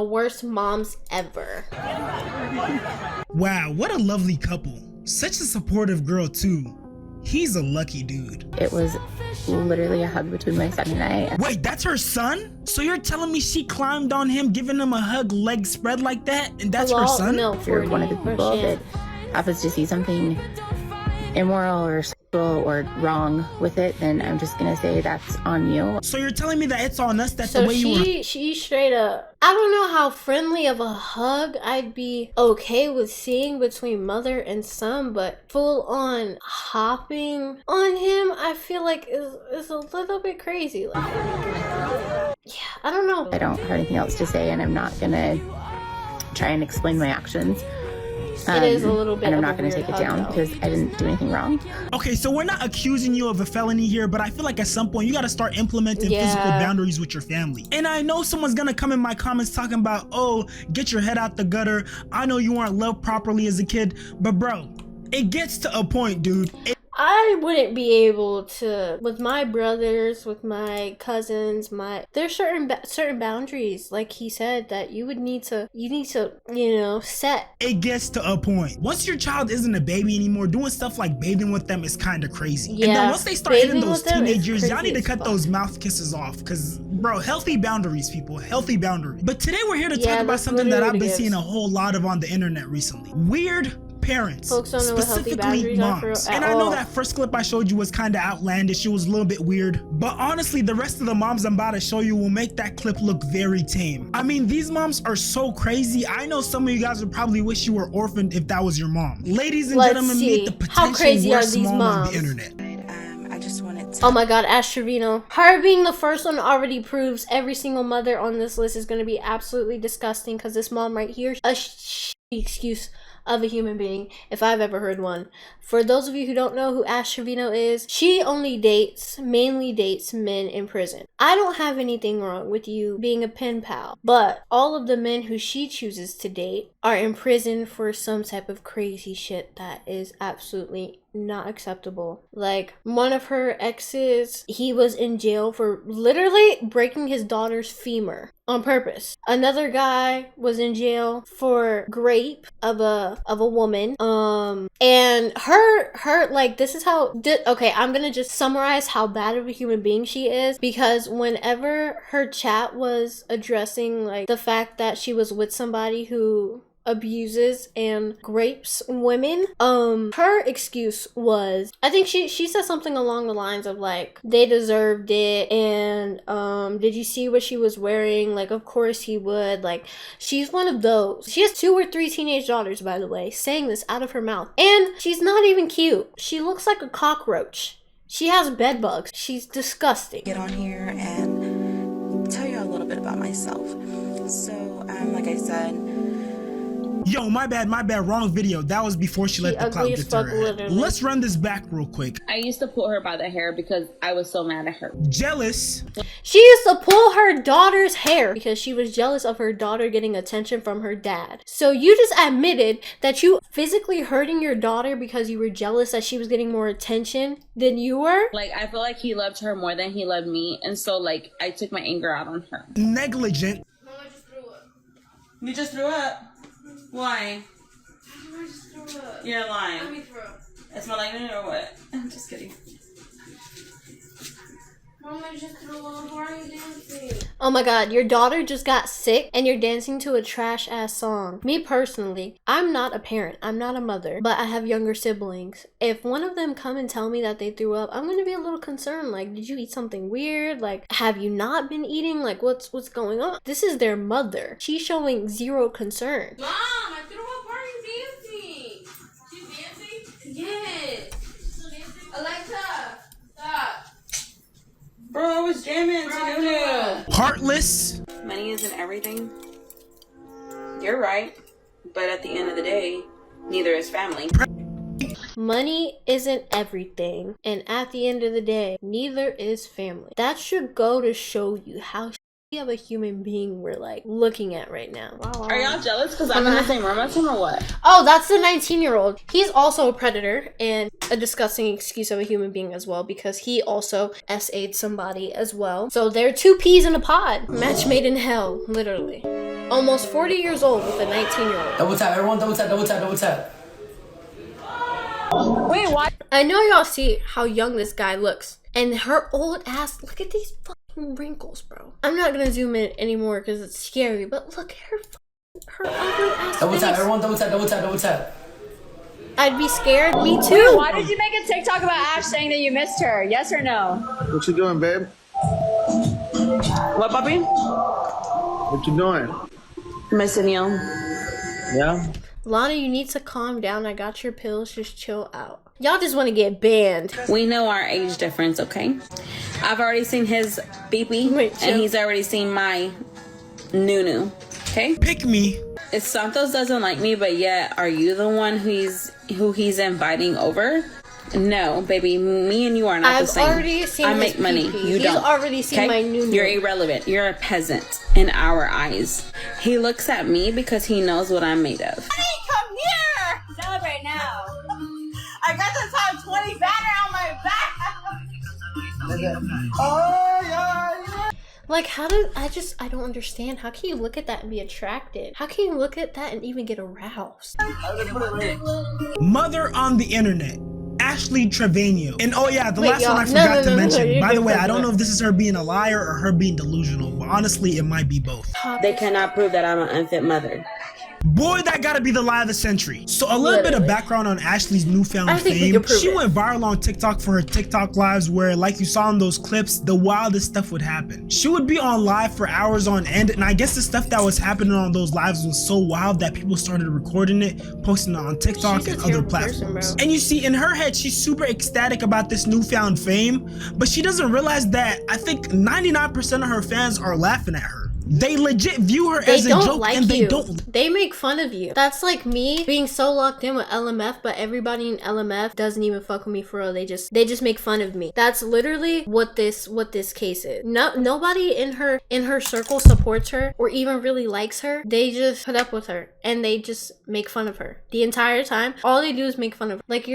the worst moms ever. Wow, what a lovely couple. Such a supportive girl too. He's a lucky dude. It was literally a hug between my son and I. Wait, that's her son? So you're telling me she climbed on him, giving him a hug, legs spread like that, and that's her son? No, If you're one of the people that happens to see something immoral or sexual or wrong with it, then I'm just gonna say that's on you. So you're telling me that it's on us, that so the way you were... she straight up, I don't know how friendly of a hug I'd be okay with seeing between mother and son, but full on hopping on him, I feel like is a little bit crazy. Like, yeah, I don't know. I don't have anything else to say, and I'm not gonna try and explain my actions. It is a little bit, and I'm not going to take it down because I didn't do anything wrong. Okay, so we're not accusing you of a felony here, but I feel like at some point you got to start implementing physical boundaries with your family. And I know someone's going to come in my comments talking about, oh, get your head out the gutter. I know you weren't loved properly as a kid, but bro, it gets to a point, dude. I wouldn't be able to, with my brothers, with my cousins, there's certain boundaries, like he said, that you need to, you know, set. It gets to a point. Once your child isn't a baby anymore, doing stuff like bathing with them is kind of crazy. Yeah, and then once they start hitting those teenage years, y'all need to cut those mouth kisses off, because, bro, healthy boundaries, people, healthy boundaries. But today we're here to talk about something that I've been seeing a whole lot of on the internet recently. Weird parents, specifically moms. And I know that first clip I showed you was kind of outlandish, it was a little bit weird, but honestly the rest of the moms I'm about to show you will make that clip look very tame. I mean, these moms are so crazy. I know some of you guys would probably wish you were orphaned if that was your mom. Ladies and gentlemen, meet the potential worst mom on the internet. I just wanted to... Oh my god, Ash Treviño. Her being the first one already proves every single mother on this list is going to be absolutely disgusting, because this mom right here, excuse of a human being, if I've ever heard one. For those of you who don't know who Ash Treviño is, she only mainly dates men in prison. I don't have anything wrong with you being a pen pal, but all of the men who she chooses to date are in prison for some type of crazy shit that is absolutely not acceptable. Like, one of her exes, he was in jail for literally breaking his daughter's femur on purpose. Another guy was in jail for rape of a woman. And her like, this is how okay, I'm gonna just summarize how bad of a human being she is, because whenever her chat was addressing like the fact that she was with somebody who abuses and rapes women, her excuse was, I think she said something along the lines of like, they deserved it, and did you see what she was wearing? Like, of course he would. Like, she's one of those. She has 2 or 3 teenage daughters, by the way, saying this out of her mouth, and she's not even cute. She looks like a cockroach. She has bed bugs. She's disgusting. Get on here and tell you a little bit about myself. So like I said, yo, my bad, wrong video. That was before she let the clout get to her head. Let's run this back real quick. I used to pull her by the hair because I was so mad at her. Jealous. She used to pull her daughter's hair because she was jealous of her daughter getting attention from her dad. So you just admitted that you physically hurting your daughter because you were jealous that she was getting more attention than you were? Like, I feel like he loved her more than he loved me, and so like I took my anger out on her. Negligent. Mom, I just threw up. You just threw up? Why? I just threw up. You're lying. Let me throw up. It smelled like it or what? I'm just kidding. Mom, I just threw up. Why are you dancing? Oh my god, your daughter just got sick and you're dancing to a trash ass song. Me personally, I'm not a parent, I'm not a mother, but I have younger siblings. If one of them come and tell me that they threw up, I'm gonna be a little concerned. Like, did you eat something weird? Like, have you not been eating? Like, what's going on? This is their mother. She's showing zero concern. Mom, I threw up. Why are you dancing? She's dancing? Yes. Still dancing? Alexa, stop. Bro, I was jamming to do. Heartless. Money isn't everything. You're right. But at the end of the day, neither is family. Money isn't everything. And at the end of the day, neither is family. That should go to show you how of a human being we're like looking at right now. Wow. Are y'all jealous because I'm in the same room as him or what? Oh, that's the 19-year-old. He's also a predator and a disgusting excuse of a human being as well, because he also SA'd somebody as well. So they're 2 peas in a pod. Match made in hell, literally. almost 40 years old with a 19-year-old. Double tap, everyone, double tap, double tap, double tap. Wait, what? I know y'all see how young this guy looks. And her old ass, look at these fucking wrinkles, bro. I'm not gonna zoom in anymore because it's scary, but look at her ugly ass Double face. tap, everyone, double tap, double tap, double tap. I'd be scared. Me too. Wait, why did you make a TikTok about Ash saying that you missed her? Yes or no? What you doing, babe? What, puppy? What you doing? Missing you. Yeah? Lana, you need to calm down. I got your pills. Just chill out. Y'all just want to get banned. We know our age difference, okay? I've already seen his beepy, and he's already seen my nunu, okay? Pick me. If Santos doesn't like me, but yet, are you the one who he's inviting over? No, baby, me and you are not the same. I've already seen I his make money. pee-pee. You He's don't. already seen my nunu. You're irrelevant. You're a peasant in our eyes. He looks at me because he knows what I'm made of. Hey, come here! Celebrate now. I got the top 20 banner on my back. Oh, yeah. Like, how did I don't understand. How can you look at that and be attracted? How can you look at that and even get aroused? Mother on the internet. Ashley Treviño. And oh yeah, the last one I No, forgot to no, mention. By the way, I don't good. know if this is her being a liar or her being delusional, but honestly, it might be both. They cannot prove that I'm an unfit mother. Boy, that gotta be the lie of the century. So a little bit of background on Ashley's newfound fame. She went viral on TikTok for her TikTok lives where, like you saw in those clips, the wildest stuff would happen. She would be on live for hours on end, and I guess the stuff that was happening on those lives was so wild that people started recording it, posting it on TikTok and other platforms. And you see, in her head, she's super ecstatic about this newfound fame, but she doesn't realize that I think 99% of her fans are laughing at her. They legit view her as a joke, and they don't. They make fun of you. That's like me being so locked in with LMF, but everybody in LMF doesn't even fuck with me for real. They just make fun of me. That's literally what this case is. Nobody in her circle supports her or even really likes her. They just put up with her and they just make fun of her the entire time. All they do is make fun of her. Like,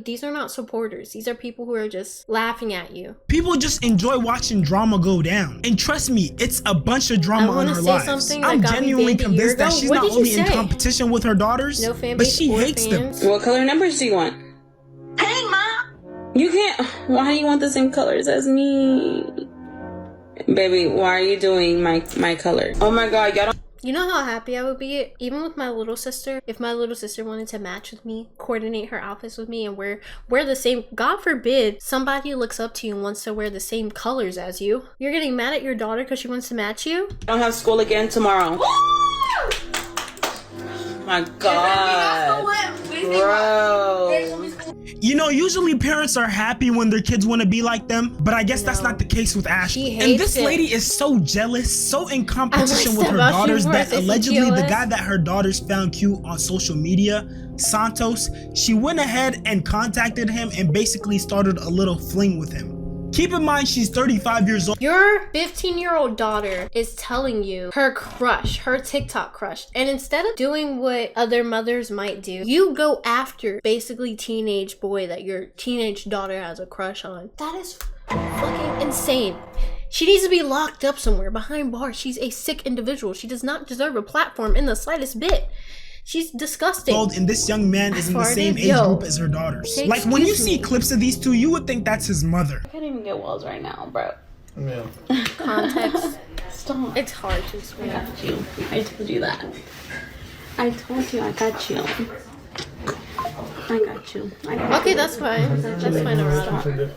these are not supporters. These are people who are just laughing at you. People just enjoy watching drama go down, and trust me, it's a bunch of drama on her lives. I'm genuinely convinced that she's not only in competition with her daughters, but she hates them. What color numbers do you want? Hey, Mom! You can't. Why do you want the same colors as me? Baby, why are you doing my color? Oh my god, y'all don't. You know how happy I would be, even with my little sister, if my little sister wanted to match with me, coordinate her outfits with me, and wear the same. God forbid somebody looks up to you and wants to wear the same colors as you. You're getting mad at your daughter because she wants to match you? I don't have school again tomorrow. My god. Bro. You know, usually parents are happy when their kids want to be like them, but I guess that's not the case with Ashley. And this lady is so jealous, so in competition with her daughters that allegedly the guy that her daughters found cute on social media, Santos, she went ahead and contacted him and basically started a little fling with him. Keep in mind, she's 35 years old. Your 15-year-old daughter is telling you her crush, her TikTok crush. And instead of doing what other mothers might do, you go after basically teenage boy that your teenage daughter has a crush on. That is fucking insane. She needs to be locked up somewhere behind bars. She's a sick individual. She does not deserve a platform in the slightest bit. She's disgusting. And this young man is in the same age group as her daughters. Like, when you see clips of these two, you would think that's his mother. I can't even get walls right now, bro. Yeah. Context. Stop. It's hard to explain. I got you. I told you that. I told you I got you. I got you. Okay, that's fine. That's fine around.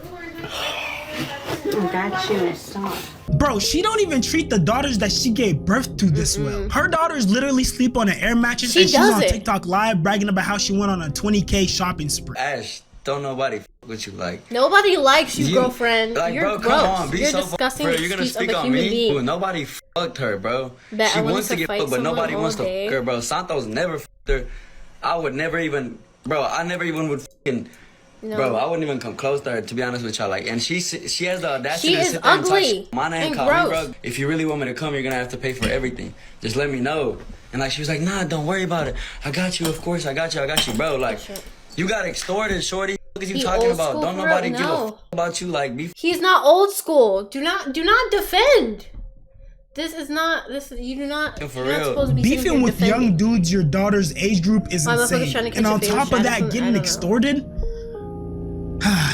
I got you. Stop. Bro, she don't even treat the daughters that she gave birth to this well. Her daughters literally sleep on an air mattress, and she's on TikTok live bragging about how she went on a 20K shopping spree. Ash, don't nobody with you, like. Nobody likes you, girlfriend. Like, you're bro, gross. come on, be you're so disgusting. bro, you're gonna speak on me? Ooh, nobody fucked her, bro. She wants to get fucked, but nobody wants to fuck her, bro. Santos never fucked her. I would never even, bro, I never even would fucking. No. Bro, I wouldn't even come close to her, to be honest with y'all. Like, and she has the audacity to sit there and talk shit. My name called me, bro. If you really want me to come, you're gonna have to pay for everything. Just let me know. And like, she was like, nah, don't worry about it. I got you, of course, I got you, bro. Like, you got extorted, shorty. What are you talking about? Don't nobody give a fuck about you. Like, he's not old school. Do not defend. This is not. You do not. For you're not real. supposed to be Beefing with defending. young dudes your daughter's age group is insane. And on top of that, getting extorted.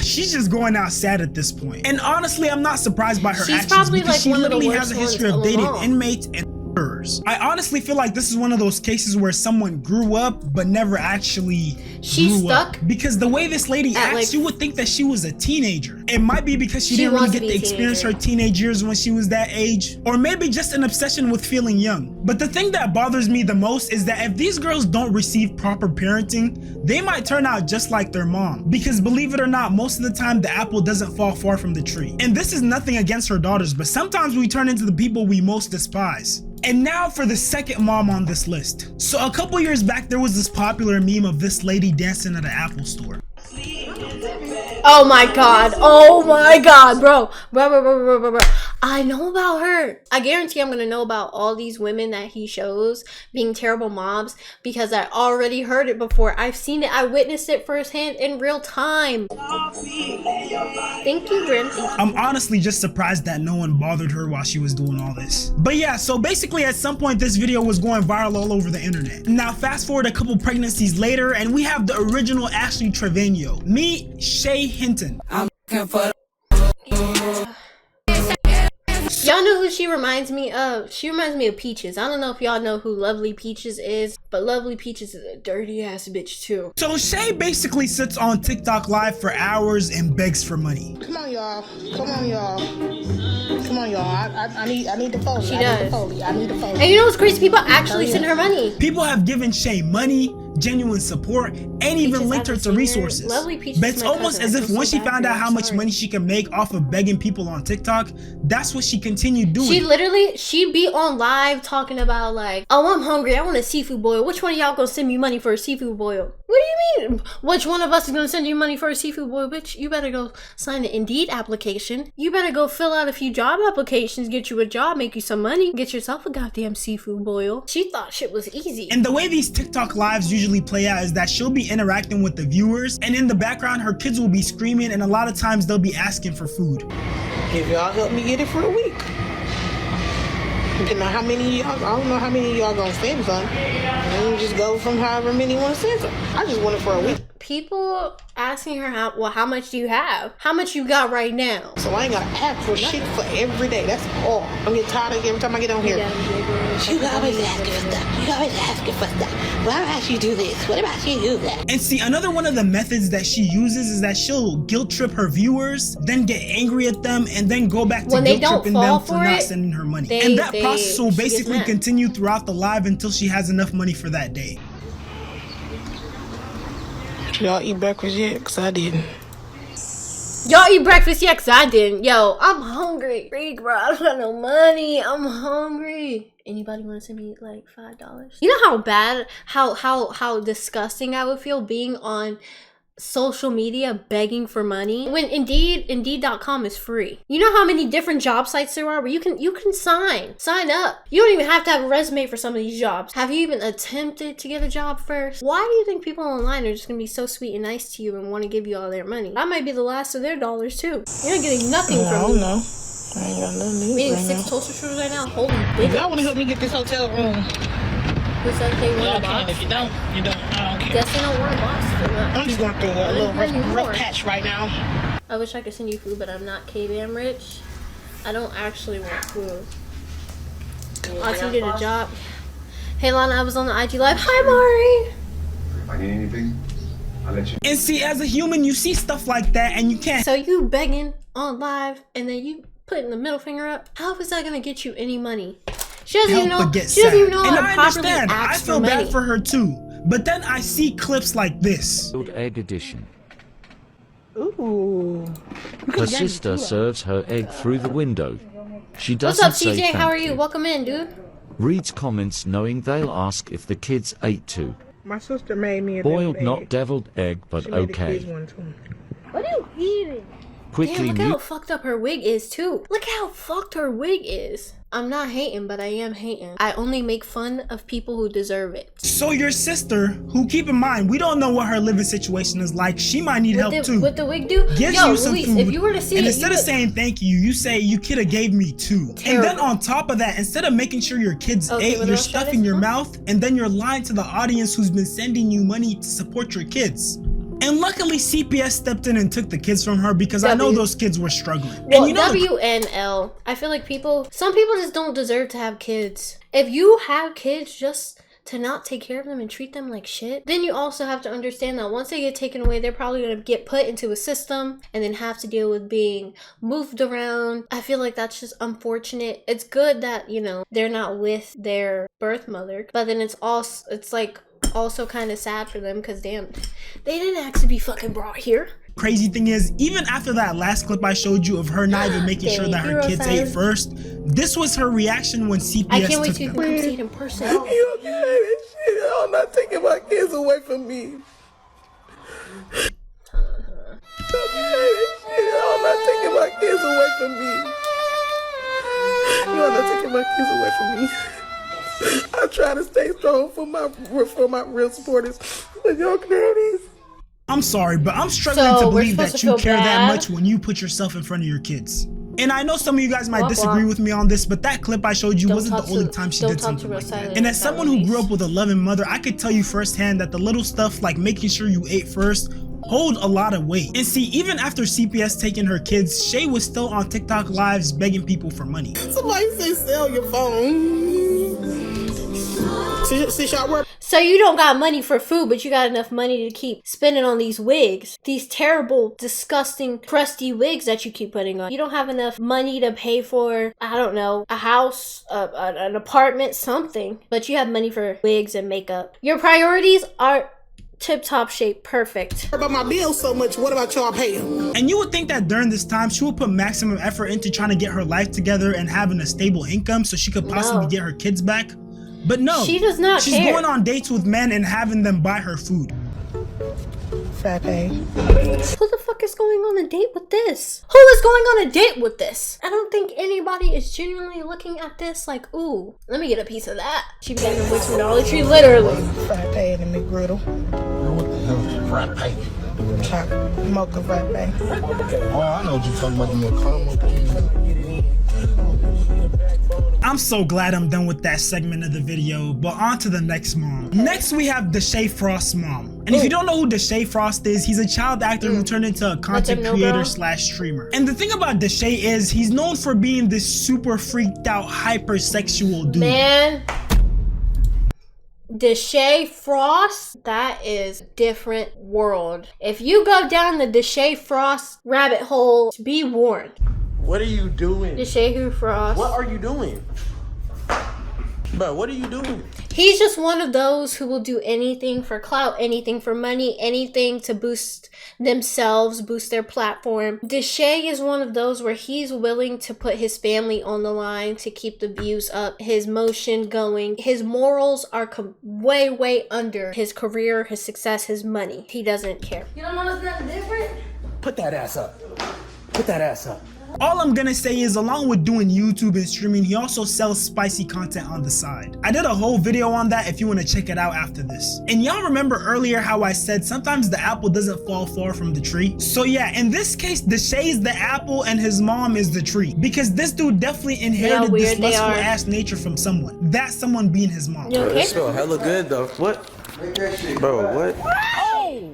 She's just going out sad at this point. And honestly, I'm not surprised by her actions because like she literally has a history of dating inmates and murderers. I honestly feel like this is one of those cases where someone grew up but never actually grew up. Because the way this lady acts, like, you would think that she was a teenager. It might be because she didn't really get to experience her teenage years when she was that age, or maybe just an obsession with feeling young. But the thing that bothers me the most is that if these girls don't receive proper parenting, they might turn out just like their mom. Because believe it or not, most of the time the apple doesn't fall far from the tree. And this is nothing against her daughters, but sometimes we turn into the people we most despise. And now for the second mom on this list. So a couple years back, there was this popular meme of this lady dancing at an Apple store. Oh my god. Oh my god, bro. Bro. I know about her. I guarantee I'm gonna know about all these women that he shows being terrible moms because I already heard it before. I've seen it. I witnessed it firsthand in real time. Thank you, Grim. I'm honestly just surprised that no one bothered her while she was doing all this. But yeah, so basically at some point this video was going viral all over the internet. Now fast forward a couple pregnancies later and we have the original Ashley Treviño. Meet Shay Hinton. I'm looking for Y'all know who she reminds me of? She reminds me of Peaches. I don't know if y'all know who Lovely Peaches is, but Lovely Peaches is a dirty ass bitch too. So Shay basically sits on TikTok live for hours and begs for money. Come on, y'all. Come on, y'all. Come on, y'all. I need the Foley. She does. I need the Foley. And you know what's crazy? People actually send her money. People have given Shay money, genuine support, and even linked her to resources. But it's almost as if once she found out how much money she can make off of begging people on TikTok, that's what she continued doing. She'd be on live talking about like, oh, I'm hungry, I want a seafood boil. Which one of y'all gonna send me money for a seafood boil? What do you mean? Which one of us is gonna send you money for a seafood boil? Bitch, you better go sign an Indeed application. You better go fill out a few job applications, get you a job, make you some money, get yourself a goddamn seafood boil. She thought shit was easy. And the way these TikTok lives usually play out is that she'll be interacting with the viewers, and in the background her kids will be screaming, and a lot of times they'll be asking for food. If y'all help me get it for a week. You know how many y'all, I don't know how many y'all gonna send some. And just go from however many want to send some. I just want it for a week. People asking her how much do you have? How much you got right now? So I ain't gotta ask for shit for every day. That's all. I'm getting tired of it every time I get on here. You always asking for stuff. You always asking for stuff. Why about you do this? What about you do that? And see, another one of the methods that she uses is that she'll guilt trip her viewers, then get angry at them, and then go back to guilt tripping them for not sending her money. And that process will basically continue throughout the live until she has enough money for that day. Y'all eat breakfast yet? Because I didn't. Y'all eat breakfast yet? Because I didn't. Yo, I'm hungry. Freak, bro. I don't got no money. I'm hungry. Anybody want to send me like $5? You know how bad, how disgusting I would feel being on social media begging for money when Indeed.com is free. You know how many different job sites there are where you can sign up. You don't even have to have a resume for some of these jobs. Have you even attempted to get a job first? Why do you think people online are just gonna be so sweet and nice to you and want to give you all their money? That might be the last of their dollars too. You're not getting nothing from me. I don't know. I ain't got nothing to eat. We eating right 6 toaster strudels right now. Holy bitch. Y'all want to help me get this hotel room? What's that thing? Y'all can. If you don't, you don't. I don't care. Guess they don't want a box for that. I'm just going through a little rough patch right now. I wish I could send you food, but I'm not K-Bam rich. I don't actually want food. Auntie did a job. Hey Lana, I was on the IG live. Hi Mari. If I need anything, I'll let you. And see, as a human, you see stuff like that and you can't. So you begging on live and then you putting the middle finger up. How is that gonna get you any money? She doesn't even know. She doesn't even know how to properly ask for money. I feel bad for her too. But then I see clips like this. Egg edition. Ooh. Her sister serves her egg through the window. She doesn't What's up, say CJ? How are thank you? Welcome in, dude. Reads comments knowing they'll ask if the kids ate too. My sister made me a boiled, not deviled egg, but okay. What are you eating? quickly Damn, look how fucked up her wig is too. Look how fucked her wig is. I'm not hating, but I am hating. I only make fun of people who deserve it. So your sister, who, keep in mind, we don't know what her living situation is like. She might need help too. What the wig do? Gives Yo, you some Luis, food, if you were to see and it, instead of saying thank you, you say you coulda gave me 2. Terrible. And then on top of that, instead of making sure your kids ate, you're stuffing your mouth, and then you're lying to the audience who's been sending you money to support your kids. And luckily, CPS stepped in and took the kids from her because I know those kids were struggling. Well, and you know, WNL. I feel like some people just don't deserve to have kids. If you have kids just to not take care of them and treat them like shit, then you also have to understand that once they get taken away, they're probably going to get put into a system and then have to deal with being moved around. I feel like that's just unfortunate. It's good that, you know, they're not with their birth mother, but then it's like also kind of sad for them because damn, they didn't actually be fucking brought here. Crazy thing is, even after that last clip I showed you of her not even making sure that her kids ate first, this was her reaction when CPS I can't wait took till you them. can come see it in person. You okay? Y'all not taking my kids away from me. Y'all not taking my kids away from me. Y'all not taking my kids away from me. I try to stay strong for my real supporters, but y'all daddies. I'm sorry, but I'm struggling to believe that you care that much when you put yourself in front of your kids. And I know some of you guys might disagree with me on this, but that clip I showed you wasn't the only time she did something like that. And as someone who grew up with a loving mother, I could tell you firsthand that the little stuff like making sure you ate first hold a lot of weight. And see, even after CPS taking her kids, Shay was still on TikTok lives begging people for money. Somebody say sell your phone. So you don't got money for food, but you got enough money to keep spending on these wigs. These terrible, disgusting, crusty wigs that you keep putting on. You don't have enough money to pay for, I don't know, a house, an apartment, something. But you have money for wigs and makeup. Your priorities are tip-top shape, perfect. About my bills so much, what about y'all paying? And you would think that during this time, she would put maximum effort into trying to get her life together and having a stable income so she could possibly get her kids back. But no, she does not She's going on dates with men and having them buy her food. Fat pay. Who the fuck is going on a date with this? Who is going on a date with this? I don't think anybody is genuinely looking at this like, ooh, let me get a piece of that. She began to wait for Dollar Tree, literally. Fat pay and the McGriddle. What the hell is frat pay? Mocha fat pay. Oh, I know what you're talking about, the more caramel thing. I'm so glad I'm done with that segment of the video, but on to the next mom. Next, we have Deshae Frost's mom. And if you don't know who Deshae Frost is, he's a child actor who turned into a content creator / streamer. And the thing about Deshae is he's known for being this super freaked out, hypersexual dude. Man, Deshae Frost, that is a different world. If you go down the Deshae Frost rabbit hole, be warned. What are you doing? Deshae Frost. What are you doing? Bro, what are you doing? He's just one of those who will do anything for clout, anything for money, anything to boost themselves, boost their platform. Deshae is one of those where he's willing to put his family on the line to keep the views up, his motion going. His morals are way, way under his career, his success, his money. He doesn't care. You don't notice nothing different? Put that ass up. Put that ass up. All I'm gonna say is, along with doing YouTube and streaming, he also sells spicy content on the side. I did a whole video on that if you want to check it out after this. And y'all remember earlier how I said sometimes the apple doesn't fall far from the tree? So yeah, in this case, Deshae is the apple and his mom is the tree. Because this dude definitely inherited this lustful ass nature from someone. That someone being his mom. Bro, it smell hella good though. What? Bro, what?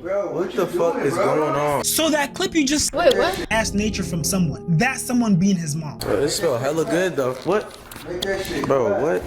Bro, what the fuck is going on? So that clip you just wait, what? Ass nature from someone. That someone being his mom. Bro, it smell hella good though. What? Bro, what?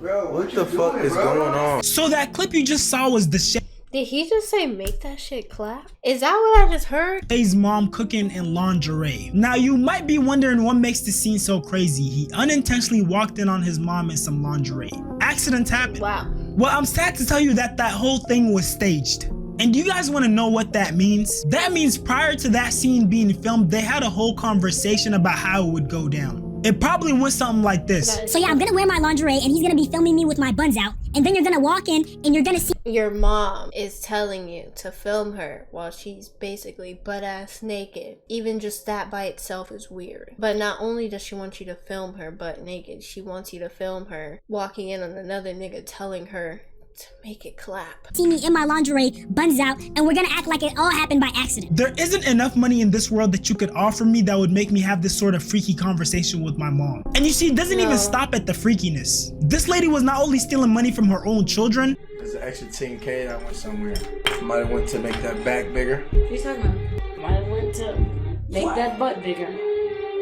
Bro, what the fuck is going on? So that clip you just saw was Deshae. Did he just say make that shit clap? Is that what I just heard? Deshae's mom cooking in lingerie. Now you might be wondering what makes this scene so crazy. He unintentionally walked in on his mom in some lingerie. Accidents happen. Wow. Well, I'm sad to tell you that that whole thing was staged. And do you guys want to know what that means? That means prior to that scene being filmed, they had a whole conversation about how it would go down. It probably went something like this. So yeah, I'm gonna wear my lingerie and he's gonna be filming me with my buns out. And then you're gonna walk in and you're gonna see your mom is telling you to film her while she's basically butt-ass naked. Even just that by itself is weird. But not only does she want you to film her butt naked, she wants you to film her walking in on another nigga telling her to make it clap. See me in my lingerie, buns out, and we're gonna act like it all happened by accident. There isn't enough money in this world that you could offer me that would make me have this sort of freaky conversation with my mom. And you see, it doesn't even stop at the freakiness. This lady was not only stealing money from her own children. There's an extra 10K that went somewhere. Somebody went to make that back bigger. What are you talking about? Somebody went to make that butt bigger.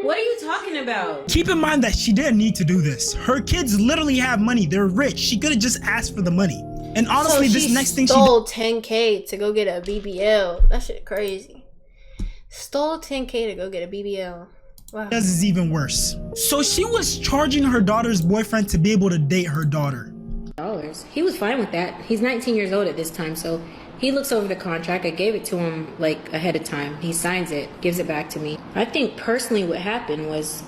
What are you talking about? Keep in mind that she didn't need to do this. Her kids literally have money. They're rich. She could have just asked for the money. And honestly, so this next thing she stole 10K to go get a BBL. That shit crazy. Stole 10K to go get a BBL. Wow. Does is even worse. So she was charging her daughter's boyfriend to be able to date her daughter. He was fine with that. He's 19 years old at this time, so he looks over the contract. I gave it to him like ahead of time. He signs it, gives it back to me. I think personally what happened was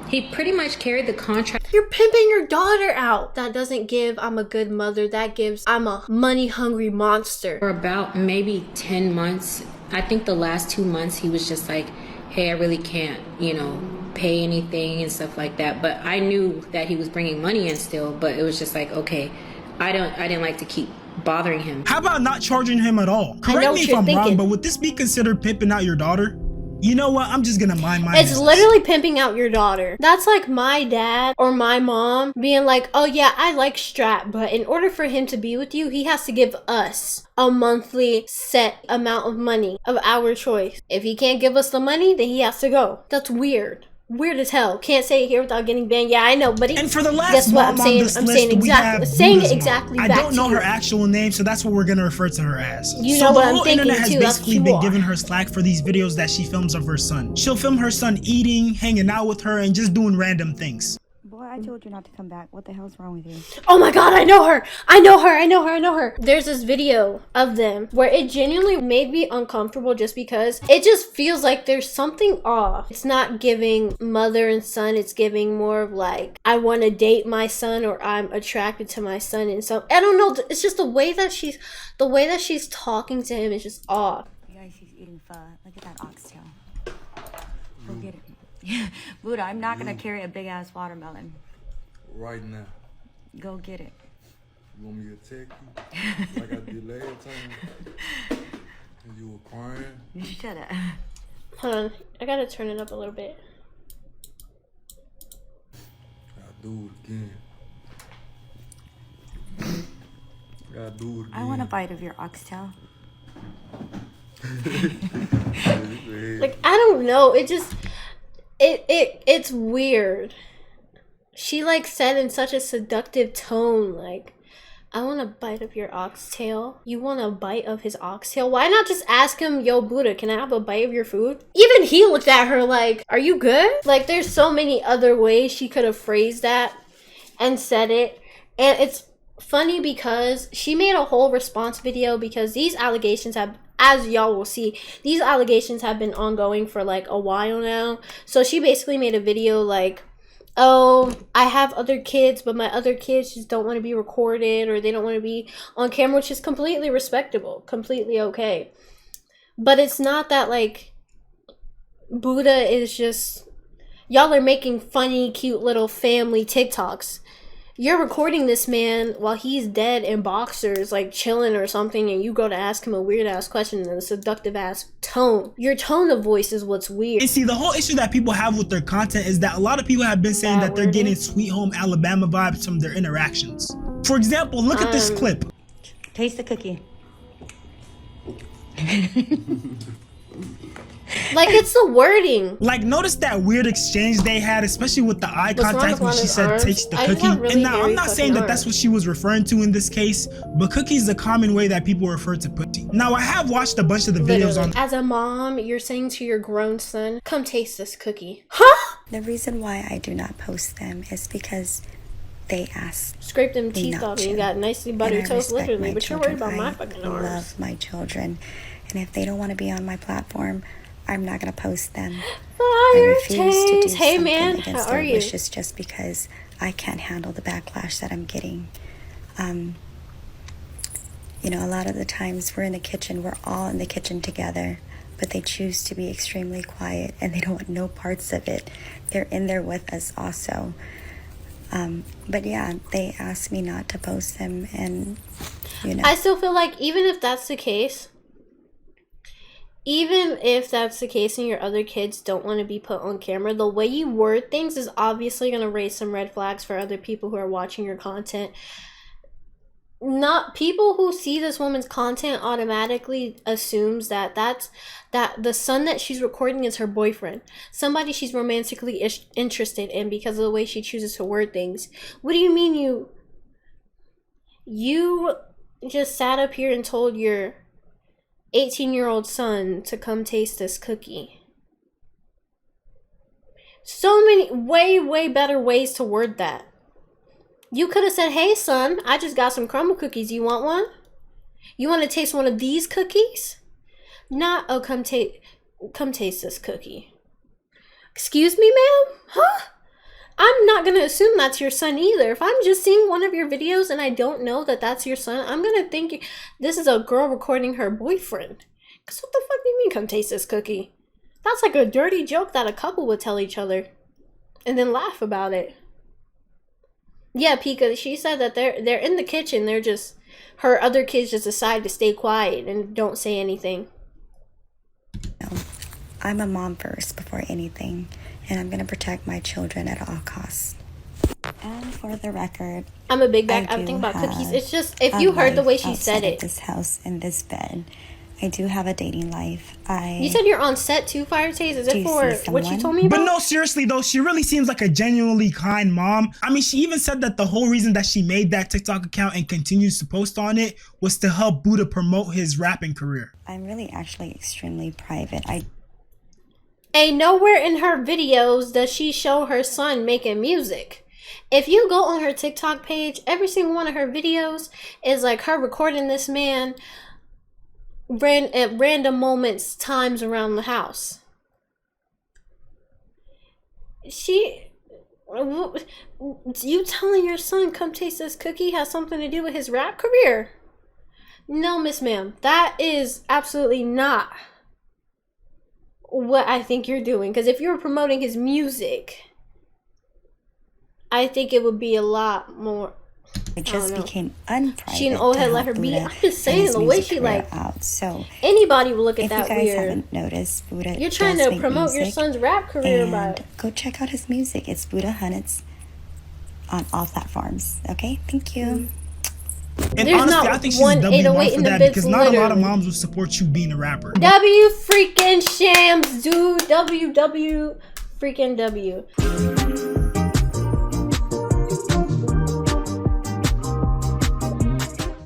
he pretty much carried the contract. You're pimping your daughter out. That doesn't give I'm a good mother. That gives I'm a money hungry monster. For about maybe 10 months. I think the last 2 months he was just like, hey, I really can't, pay anything and stuff like that. But I knew that he was bringing money in still, but it was just like, okay, I didn't like to keep bothering him. How about not charging him at all? Correct me if I'm wrong, but would this be considered pimping out your daughter? You know what? I'm just gonna mind my business. It's literally pimping out your daughter. That's like my dad or my mom being like, oh yeah, I like Strap, but in order for him to be with you, he has to give us a monthly set amount of money of our choice. If he can't give us the money, then he has to go. That's weird. Weird as hell. Can't say it here without getting banned. Yeah, I know, buddy. And for the last guess what? I'm saying it exactly. I don't know her actual name, so that's what we're gonna refer to her as. You know what I'm thinking too. The whole internet has basically been giving her slack for these videos that she films of her son. She'll film her son eating, hanging out with her, and just doing random things. Boy, I told you not to come back. What the hell's wrong with you? Oh my god, I know her. I know her. There's this video of them where it genuinely made me uncomfortable just because it just feels like there's something off. It's not giving mother and son. It's giving more of like, I want to date my son or I'm attracted to my son. And so, I don't know. It's just the way that she's talking to him is just off. You guys, she's eating pho. Look at that oxtail. Go get it. Buddha, I'm not gonna carry a big ass watermelon. Right now. Go get it. You want me to text you? Like I did last time? And you were crying? Shut up. Hold on. I gotta turn it up a little bit. Gotta do it again. Gotta do it again. I want a bite of your oxtail. Like, I don't know. It just... It's weird. She like said in such a seductive tone, like, I want a bite of your oxtail. You want a bite of his oxtail? Why not just ask him, yo, Buddha, can I have a bite of your food? Even he looked at her like, are you good? Like, there's so many other ways she could have phrased that and said it. And it's funny because she made a whole response video because these allegations have, as y'all will see, these allegations have been ongoing for like a while now. So she basically made a video like, oh, I have other kids, but my other kids just don't want to be recorded or they don't want to be on camera, which is completely respectable, completely okay. But it's not that like Buddha is just, y'all are making funny, cute little family TikToks. You're recording this man while he's dead in boxers, like chilling or something, and you go to ask him a weird ass question in a seductive ass tone. Your tone of voice is what's weird. And see, the whole issue that people have with their content is that a lot of people have been saying that they're getting Sweet Home Alabama vibes from their interactions. For example, look at this clip. Taste the cookie. Like, it's the wording. Like, notice that weird exchange they had, especially with the eye contact when she said taste the cookie. And now, I'm not saying that that's what she was referring to in this case, but cookie is a common way that people refer to pussy. Now, I have watched a bunch of the videos on... As a mom, you're saying to your grown son, come taste this cookie. Huh? The reason why I do not post them is because they ask. Scrape them teeth off and you got nicely buttered toast, literally, but you're worried about my fucking arms. I love my children, and if they don't want to be on my platform, I'm not gonna post them. I refuse to do hey something man, against how are their you? wishes just because I can't handle the backlash that I'm getting. You know, a lot of the times we're in the kitchen, we're all in the kitchen together, but they choose to be extremely quiet and they don't want no parts of it. They're in there with us also. But yeah, they asked me not to post them, and you know. I still feel like even if that's the case, and your other kids don't want to be put on camera, the way you word things is obviously going to raise some red flags for other people who are watching your content. Not people who see this woman's content automatically assumes that the son that she's recording is her boyfriend, somebody she's romantically interested in because of the way she chooses to word things. What do you mean you just sat up here and told your 18-year-old son to come taste this cookie? So many way better ways to word that. You could have said, hey son, I just got some crumble cookies. You want one? You want to taste one of these cookies? Not, oh, come taste this cookie. Excuse me, ma'am? Huh? I'm not going to assume that's your son either. If I'm just seeing one of your videos and I don't know that that's your son, I'm going to think this is a girl recording her boyfriend. Because what the fuck do you mean, come taste this cookie? That's like a dirty joke that a couple would tell each other and then laugh about it. Yeah, Pika, she said that they're in the kitchen. They're just, her other kids just decide to stay quiet and don't say anything. No, I'm a mom first before anything, and I'm going to protect my children at all costs. And for the record, I'm a big bag. I'm thinking about cookies. It's just, if you heard the way she said it. This house in this bed. I do have a dating life. You said you're on set too, Fire Taste? Is it for what you told me about? But no, seriously though, she really seems like a genuinely kind mom. I mean, she even said that the whole reason that she made that TikTok account and continues to post on it was to help Buddha promote his rapping career. I'm really actually extremely private. Ain't nowhere in her videos does she show her son making music. If you go on her TikTok page, every single one of her videos is like her recording this man at random moments, times around the house. You telling your son come taste this cookie has something to do with his rap career? No, Miss Ma'am, that is absolutely not what I think you're doing. Because if you're promoting his music, I think it would be a lot more. It just became unprivate. She and old head let her beat it. I'm just saying the way she like out. So anybody will look at that weird. If you guys weird. haven't noticed, Buddha You're trying to promote your son's rap career, and go check out his music. It's Buddha Hunnits on all platforms. Okay, thank you. And honestly, I think she's a W mom for that because not a lot of moms will support you being a rapper. W freaking shams, dude. W freaking W.